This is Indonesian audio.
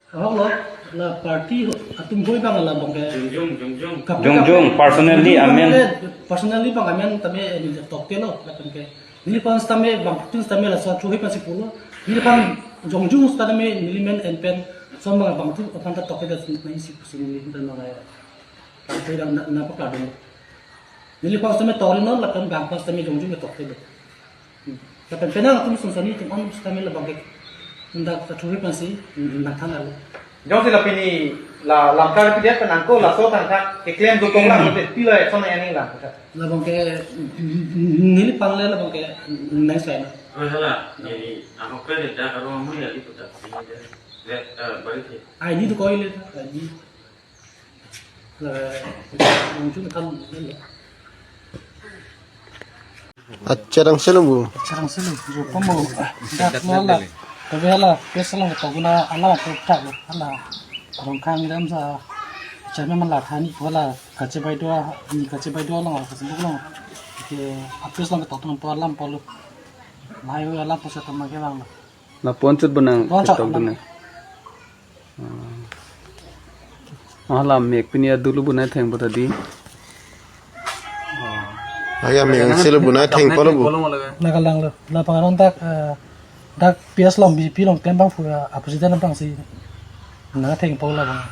Allah la party atum boy bang la bang ke Jung personally bang amen tame ni top ke lo la kan ke ni pan tame bang tun tame la sa chu he pan si pulo ni pan jong tame ni men en pen so bang tu pan ta top ke da ni si ni dan na ya kan pe na pa ka do ni pan tame tori no la kan bang pan tame jong top ke do la pen na tu sun sani tu an tame la bang ke ndak ta chu he pan si na than la Jom silapin ni la langkah itu dia penangko la so tangka klaim dukung lah nanti pilih sama yang ini lah. la bang ke ni pan la bang ke nice line Oh salah, ini aku kerja dah kalau mau ya itu tak ini dia balik sih. ai ni to ko ile ni la jong kan la Acarang selumbu. sarang selu jo pomo dak mala tabela pesalang to guna ala to tak lo ala rong kang dam sa chama man la thani wala kache bai do ni kache bai do la ka sbu lo ke apes lang to to to lam polo lai yo ala posa to ma ke lang Na ponchut bunang Ponchut tok bunang. Mahala mek pinia dulu bunai theng botadi. Ayah mengang selumbu na teng polubu. la ka lang lo la pangaron tak dak pias long bi long tembang fu aposita nang pang si na theng pola bang